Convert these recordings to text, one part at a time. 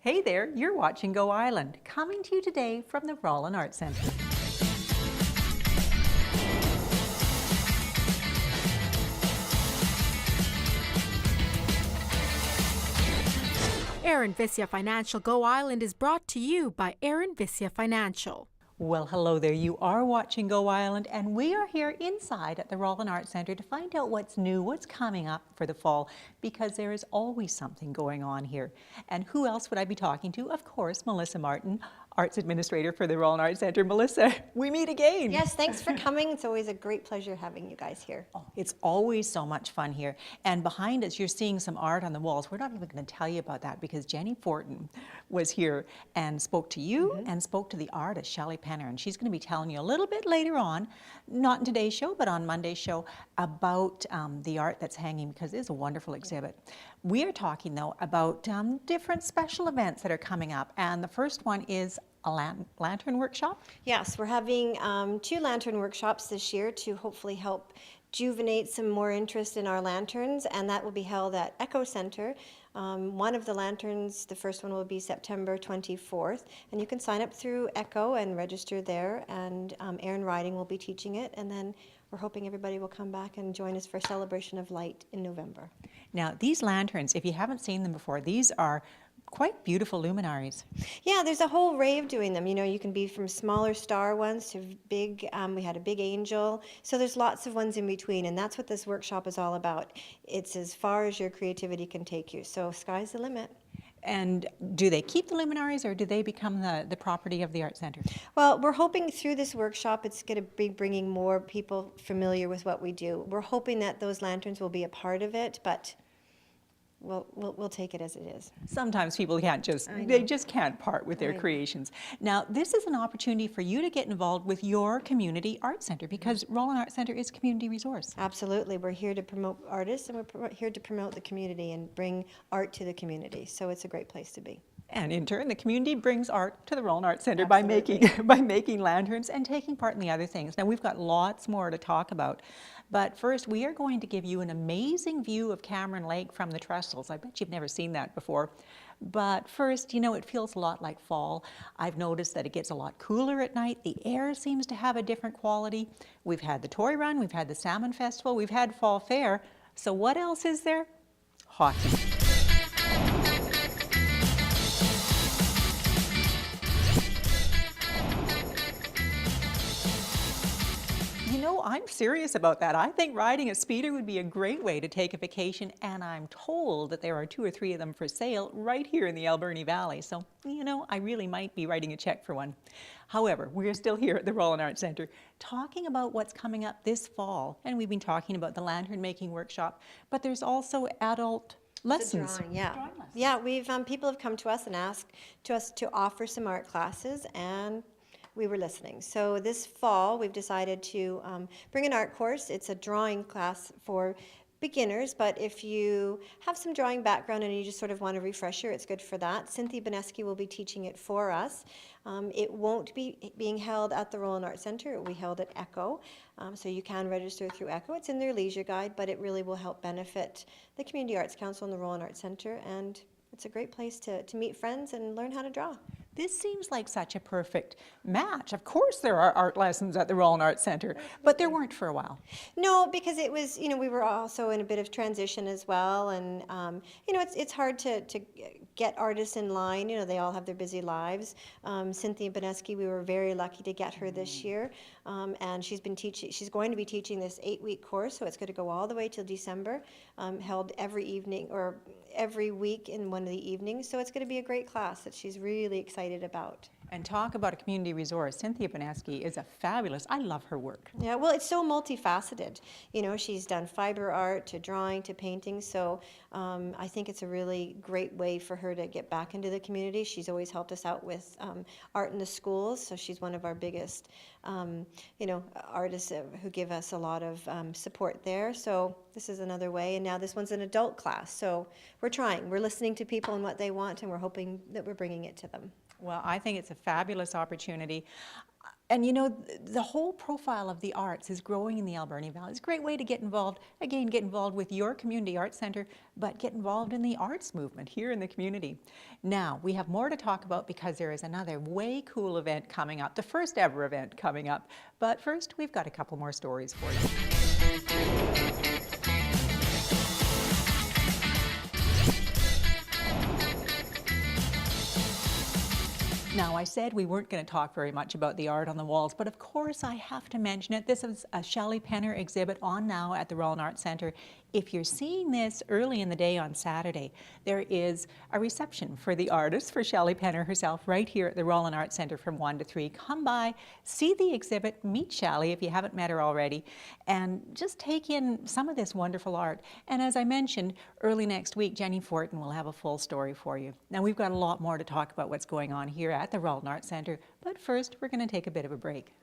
Hey there, you're watching Go Island, coming to you today from the Rollin Arts Centre. Aaron Vissia Financial Go Island is brought to you by Aaron Vissia Financial. Well, hello there. You are watching Go Island, and we are here inside at the Rollin Arts Centre to find out what's new, what's coming up for the fall, because there is always something going on here. And who else would I be talking to? Of course, Melissa Martin, Arts Administrator for the Rollin Arts Centre. Melissa, we meet again. Yes, thanks for coming. It's always a great pleasure having you guys here. Oh, it's always so much fun here. And behind us, you're seeing some art on the walls. We're not even going to tell you about that because Jenny Fortin was here and spoke to you and spoke to the artist, Shelley Penner. And she's going to be telling you a little bit later on, not in today's show, but on Monday's show, about the art that's hanging, because it is a wonderful exhibit. We are talking, though, about different special events that are coming up. And the first one is a lantern workshop? Yes, we're having 2 lantern workshops this year to hopefully help rejuvenate some more interest in our lanterns, and that will be held at Echo Center. One of the lanterns, the first one will be September 24th, and you can sign up through Echo and register there, and Aaron Riding will be teaching it, and then we're hoping everybody will come back and join us for Celebration of Light in November. Now, these lanterns, if you haven't seen them before, these are quite beautiful luminaries. Yeah, there's a whole array of doing them. You know, you can be from smaller star ones to big, we had a big angel. So there's lots of ones in between, and that's what this workshop is all about. It's as far as your creativity can take you. So sky's the limit. And do they keep the luminaries, or do they become the property of the Art Centre? Well, we're hoping through this workshop it's going to be bringing more people familiar with what we do. We're hoping that those lanterns will be a part of it, but we'll take it as it is. Sometimes people can't they just can't part with their creations. Now, this is an opportunity for you to get involved with your community art center, because Rollin Art Centre is a community resource. Absolutely. We're here to promote artists, and we're here to promote the community and bring art to the community. So it's a great place to be. And in turn, the community brings art to the Rollin Arts Centre by making lanterns and taking part in the other things. Now, we've got lots more to talk about. But first, we are going to give you an amazing view of Cameron Lake from the trestles. I bet you've never seen that before. But first, you know, it feels a lot like fall. I've noticed that it gets a lot cooler at night. The air seems to have a different quality. We've had the toy run, we've had the salmon festival, we've had fall fair. So what else is there? Hockey. You know, I'm serious about that. I think riding a speeder would be a great way to take a vacation, and I'm told that there are 2 or 3 of them for sale right here in the Alberni Valley. So, you know, I really might be writing a check for one. However, we're still here at the Rollin Arts Centre talking about what's coming up this fall, and we've been talking about the lantern making workshop, but there's also adult lessons. Drawing, yeah. Yeah, we've people have come to us and asked us to offer some art classes, and we were listening. So this fall, we've decided to bring an art course. It's a drawing class for beginners, but if you have some drawing background and you just sort of want a refresher, it's good for that. Cynthia Beneski will be teaching it for us. It won't be being held at the Rollin Arts Centre. It will be held at Echo. So you can register through Echo. It's in their leisure guide, but it really will help benefit the Community Arts Council and the Rollin Arts Centre, and it's a great place to meet friends and learn how to draw. This seems like such a perfect match. Of course there are art lessons at the Rollin Arts Centre, but there weren't for a while. No, because it was, you know, we were also in a bit of transition as well, and you know, it's hard to get artists in line. You know, they all have their busy lives. Cynthia Beneski, we were very lucky to get her this year, and she's going to be teaching this 8-week course, so it's going to go all the way till December, held every evening or every week in one of the evenings. So it's going to be a great class that she's really excited about. And talk about a community resource. Cynthia Beneski is a fabulous, I love her work. Yeah, well, it's so multifaceted. You know, she's done fiber art to drawing to painting, so I think it's a really great way for her to get back into the community. She's always helped us out with art in the schools, so she's one of our biggest, you know, artists who give us a lot of support there. So this is another way, and now this one's an adult class. So we're trying. We're listening to people and what they want, and we're hoping that we're bringing it to them. Well, I think it's a fabulous opportunity. And you know, the whole profile of the arts is growing in the Alberni Valley. It's a great way to get involved, again, get involved with your community arts center, but get involved in the arts movement here in the community. Now, we have more to talk about because there is another way cool event coming up, the first ever event coming up. But first, we've got a couple more stories for you. Now, I said we weren't going to talk very much about the art on the walls, but of course I have to mention it. This is a Shelley Penner exhibit on now at the Rollin Arts Centre. If you're seeing this early in the day on Saturday, there is a reception for the artist, for Shelley Penner herself, right here at the Rollin Arts Centre from 1 to 3. Come by, see the exhibit, meet Shelley if you haven't met her already, and just take in some of this wonderful art. And as I mentioned, early next week, Jenny Fortin will have a full story for you. Now, we've got a lot more to talk about what's going on here at the Rollin Arts Centre, but first we're going to take a bit of a break.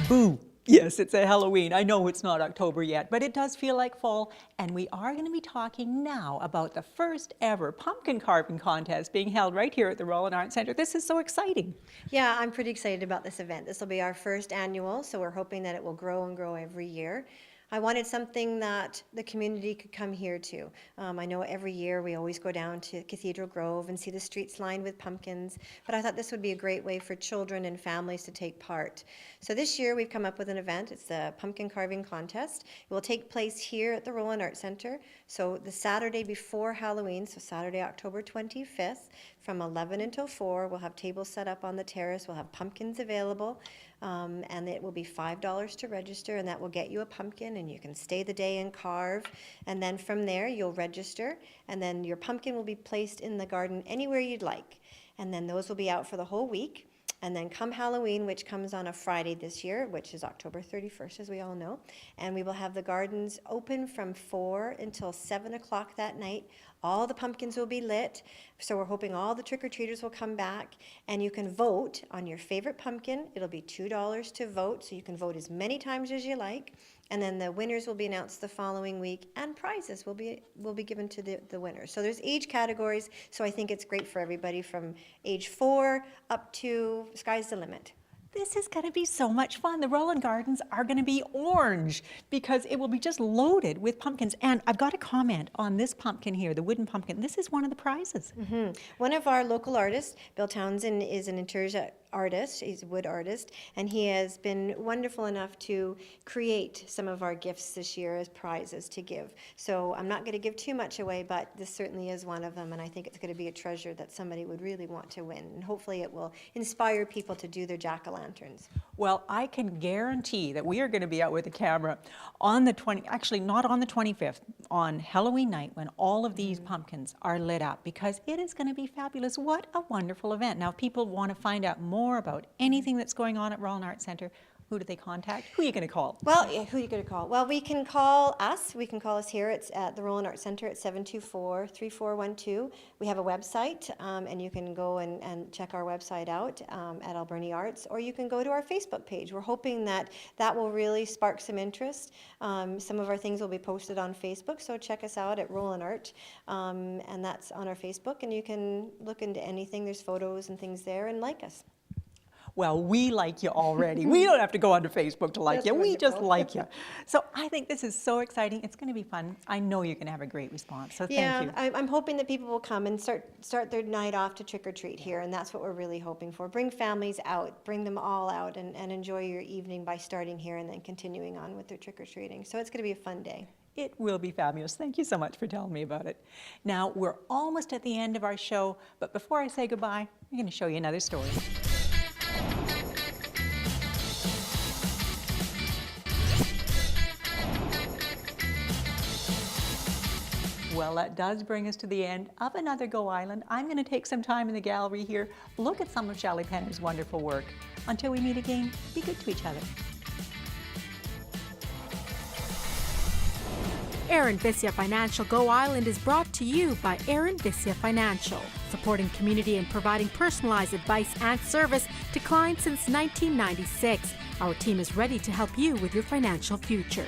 Boo! Yes, it's a Halloween. I know it's not October yet, but it does feel like fall, and we are going to be talking now about the first ever pumpkin carving contest being held right here at the Rollin Arts Centre. This is so exciting. Yeah, I'm pretty excited about this event. This will be our first annual, so we're hoping that it will grow and grow every year. I wanted something that the community could come here to. I know every year we always go down to Cathedral Grove and see the streets lined with pumpkins, but I thought this would be a great way for children and families to take part. So this year we've come up with an event. It's the pumpkin carving contest. It will take place here at the Rollin Arts Centre. So the Saturday before Halloween, so Saturday, October 25th, from 11 until 4, we'll have tables set up on the terrace. We'll have pumpkins available. And it will be $5 to register, and that will get you a pumpkin, and you can stay the day and carve. And then from there, you'll register, and then your pumpkin will be placed in the garden anywhere you'd like. And then those will be out for the whole week. And then come Halloween, which comes on a Friday this year, which is October 31st, as we all know, and we will have the gardens open from 4 until 7 o'clock that night. All the pumpkins will be lit, so we're hoping all the trick-or-treaters will come back, and you can vote on your favorite pumpkin. It'll be $2 to vote, so you can vote as many times as you like, and then the winners will be announced the following week, and prizes will be given to the winners. So there's age categories, so I think it's great for everybody from age 4 up to sky's the limit. This is going to be so much fun. The Rollin Gardens are going to be orange because it will be just loaded with pumpkins. And I've got a comment on this pumpkin here, the wooden pumpkin. This is one of the prizes. Mm-hmm. One of our local artists, Bill Townsend, is an interior artist. He's a wood artist, and he has been wonderful enough to create some of our gifts this year as prizes to give. So I'm not going to give too much away, but this certainly is one of them, and I think it's going to be a treasure that somebody would really want to win. And hopefully it will inspire people to do their jack-o'-lanterns. Well, I can guarantee that we are going to be out with a camera on the actually not on the 25th, on Halloween night when all of these pumpkins are lit up, because it is going to be fabulous. What a wonderful event. Now, if people want to find out more about anything that's going on at Rollin Arts Centre, who do they contact? Who are you going to call? Well, who are you going to call? Well, we can call us. We can call us here. It's at the Rollin Arts Centre at 724-3412. We have a website, and you can go and check our website out at Alberni Arts, or you can go to our Facebook page. We're hoping that that will really spark some interest. Some of our things will be posted on Facebook, so check us out at Rollin Art, and that's on our Facebook, and you can look into anything. There's photos and things there, and like us. Well, we like you already. We don't have to go onto Facebook to like That's you. We wonderful. just like you. So I think this is so exciting. It's going to be fun. I know you're going to have a great response. So thank you. I'm hoping that people will come and start their night off to trick or treat here, and that's what we're really hoping for. Bring families out, bring them all out, and enjoy your evening by starting here and then continuing on with their trick or treating. So it's going to be a fun day. It will be fabulous. Thank you so much for telling me about it. Now, we're almost at the end of our show, but before I say goodbye, I'm going to show you another story. Well, that does bring us to the end of another Go Island. I'm going to take some time in the gallery here, look at some of Shelley Penner's wonderful work. Until we meet again, be good to each other. Aaron Vissia Financial Go Island is brought to you by Aaron Vissia Financial, supporting community and providing personalized advice and service to clients since 1996. Our team is ready to help you with your financial future.